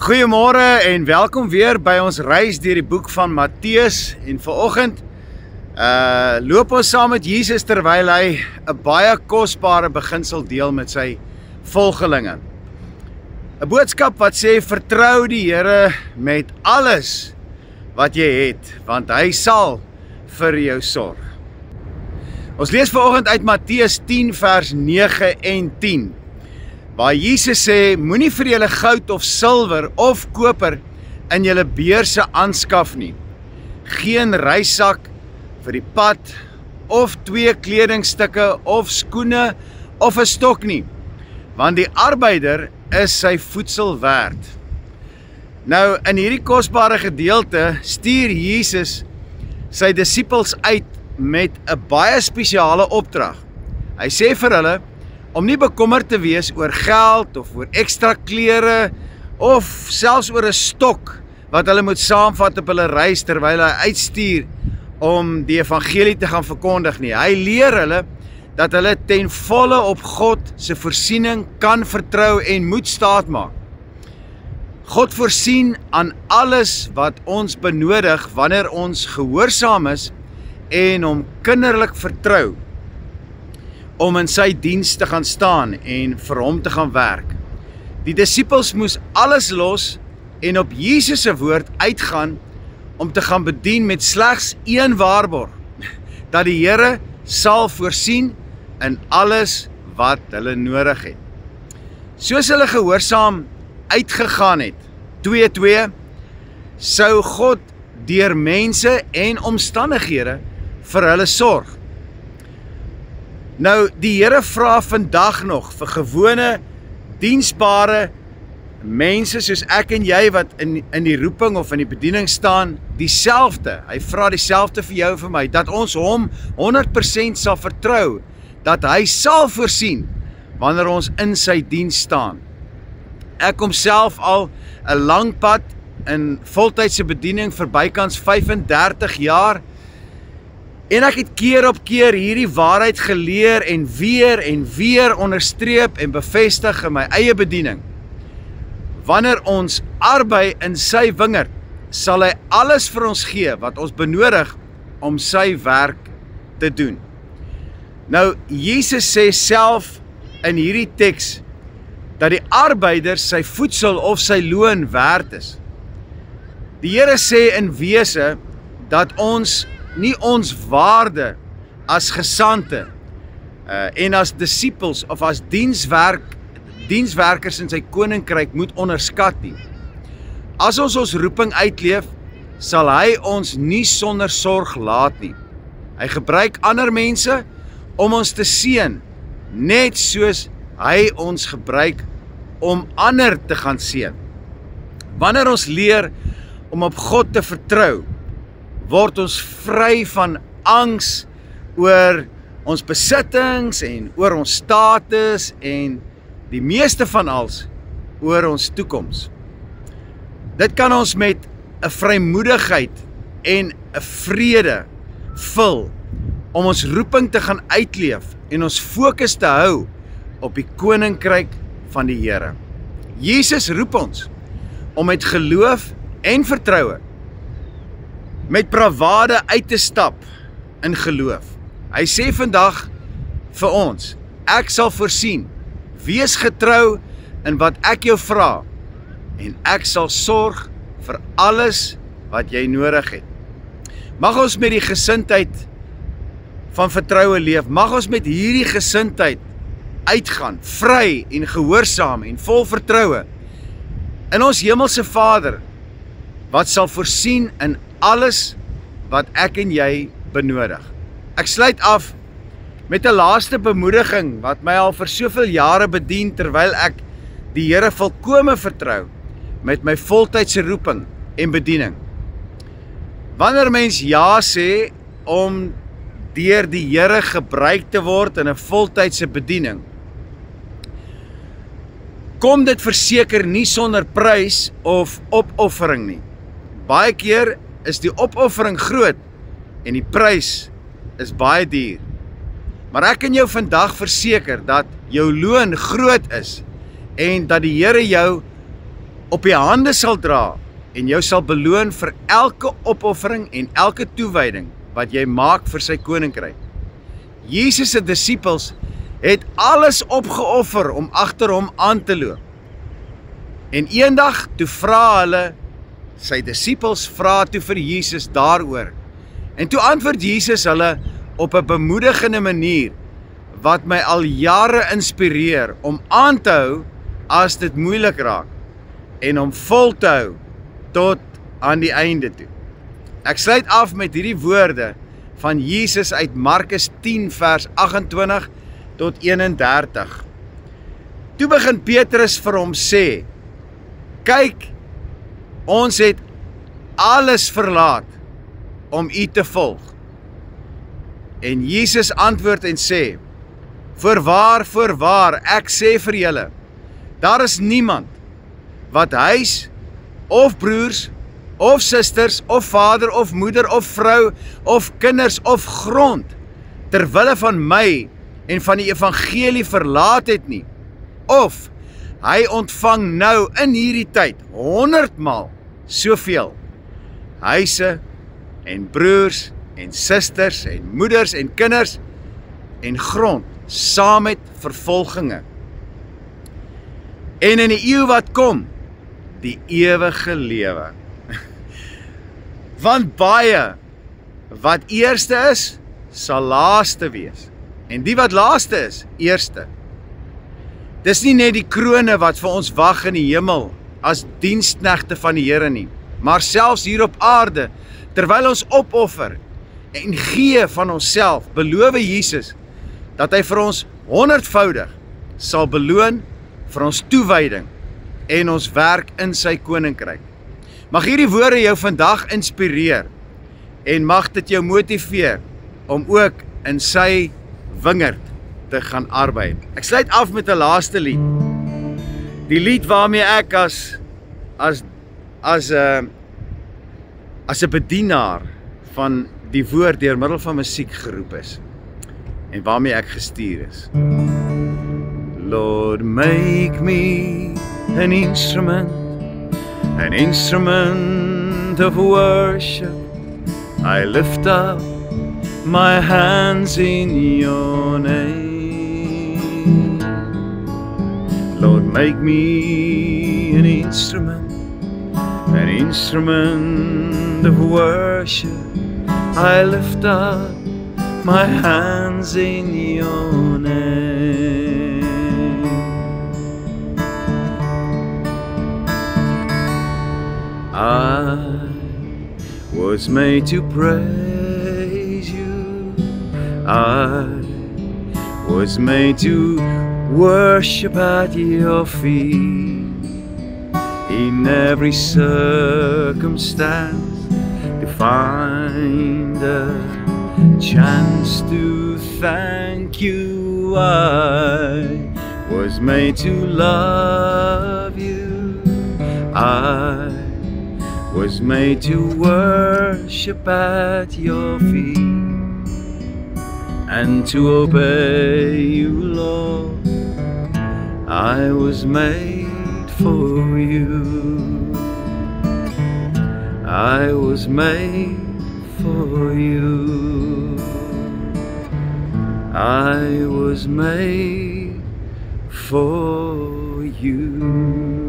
Goeiemôre en welkom weer by ons reis deur die boek van Matteus. En vanoggend loop ons saam met Jesus terwyl hy 'n baie kosbare beginsel deel met sy volgelinge. 'n Boodskap wat sê vertrou die Here met alles wat jy het, want hy sal vir jou sorg. Ons lees vanoggend uit Matteus 10 vers 9 en 10. Waar Jesus sê, moenie vir julle goud of silwer of koper in julle beurse aanskaf nie. Geen reissak vir die pad, of 2 kledingstukke, of skoene, of 'n stok nie, want die arbeider is sy voedsel werd. Nou, in hierdie kosbare gedeelte stuur Jesus sy disippels uit met 'n baie spesiale opdrag. Hy sê vir hulle, om nie bekommerd te wees oor geld of oor ekstra klere of selfs oor 'n stok wat hulle moet saamvat op hulle reis terwyl hy uitstuur om die evangelie te gaan verkondig nie. Hy leer hulle dat hulle ten volle op God se voorsiening kan vertrou en moet staatmaak. God voorsien aan alles wat ons benodig wanneer ons gehoorsaam is en hom kinderlik vertrou om in sy diens te gaan staan en vir hom te gaan werk. Die disippels moes alles los en op Jesus se woord uitgaan om te gaan bedien met slegs een waarborg, dat die Here sal voorsien in alles wat hulle nodig het. Soos hulle gehoorsaam uitgegaan het, 2-2, sou God deur mense en omstandighede vir hulle sorg. Nou, die Here vra vandag nog vir gewone, diensbare mense soos ek en jy wat in die roeping of in die bediening staan, dieselfde. Hy vra dieselfde vir jou en vir my, dat ons hom 100% sal vertrou, dat hy sal voorsien wanneer ons in sy diens staan. Ek kom self al 'n lang pad in voltydse bediening vir bykans 35 jaar, en ek het keer op keer hierdie waarheid geleer en weer onderstreep en bevestig in my eie bediening. Wanneer ons arbei in sy wingerd, sal hy alles vir ons gee wat ons benodig om sy werk te doen. Nou, Jesus sê self in hierdie teks dat die arbeider sy voedsel of sy loon werd is. Die Here sê in wese dat ons nie ons waarde as gesante en as disippels of as dienswerkers in sy koninkryk moet onderskat nie. As ons ons roeping uitleef, sal hy ons nie sonder sorg laat nie. Hy gebruik ander mense om ons te seën, net soos hy ons gebruik om ander te gaan seën. Wanneer ons leer om op God te vertrou, word ons vry van angs oor ons besittings en oor ons status en die meeste van als oor ons toekoms. Dit kan ons met 'n vrymoedigheid en 'n vrede vul om ons roeping te gaan uitleef en ons fokus te hou op die koninkryk van die Here. Jesus roep ons om met geloof en vertroue met bravade uit te stap in geloof. Hy sê vandag vir ons, ek sal voorsien, wees getrou in wat ek jou vra, en ek sal sorg vir alles wat jy nodig het. Mag ons met die gesindheid van vertroue leef, mag ons met hierdie gesindheid uitgaan, vry en gehoorsaam en vol vertroue in ons hemelse Vader, wat sal voorsien in alles wat ek en jy benodig. Ek sluit af met 'n laaste bemoediging wat my al vir soveel jare bedien terwyl ek die Here volkome vertrou met my voltydse roeping en bediening. Wanneer mens ja sê om deur die Here gebruik te word in 'n voltydse bediening, kom dit verseker nie sonder prys of opoffering nie. Baie keer is die opoffering groot en die prys is baie duur. Maar ek kan jou vandag verseker dat jou loon groot is en dat die Here jou op die hande sal dra en jou sal beloon vir elke opoffering en elke toewyding wat jy maak vir sy koninkryk. Jesus se disippels het alles opgeoffer om agter hom aan te loop. En eendag toe vra hulle, sy disippels vra toe vir Jesus daaroor. En toe antwoord Jesus hulle op 'n bemoedigende manier wat my al jare inspireer om aan te hou as dit moeilik raak en om vol te hou tot aan die einde toe. Ek sluit af met hierdie woorde van Jesus uit Markus 10 vers 28 tot 31. Toe begin Petrus vir hom sê, kyk, ons het alles verlaat om u te volg. En Jesus antwoord en sê, voorwaar, ek sê vir julle, daar is niemand wat huis of broers of susters of vader of moeder of vrou of kinders of grond ter wille van my en van die evangelie verlaat het nie, of hy ontvang nou in hierdie tyd 100 maal soveel huise en broers en susters en moeders en kinders en grond saam met vervolginge. En in die eeu wat kom, die ewige lewe. Want baie wat eerste is, sal laaste wees. En die wat laaste is, eerste. Dis nie net die krone wat vir ons wag in die hemel as diensknegte van die Here nie, maar selfs hier op aarde, terwyl ons opoffer en gee van onsself, beloof Jesus dat hy vir ons 100voudig sal beloon vir ons toewyding en ons werk in sy koninkryk. Mag hierdie woorde jou vandag inspireer en mag dit jou motiveer om ook in sy wingerd te gaan arbei. Ek sluit af met 'n laaste lied. Die lied waarmee ek as 'n bedienaar van die woord deur middel van musiek geroep is en waarmee ek gestuur is. Lord, make me an instrument of worship. I lift up my hands in your name. Lord, make me an instrument of worship. I lift up my hands in your name. I was made to praise you. I was made to worship at your feet. In every circumstance, to find a chance to thank you. I was made to love you. I was made to worship at your feet and to obey you, Lord. I was made for you. I was made for you. I was made for you.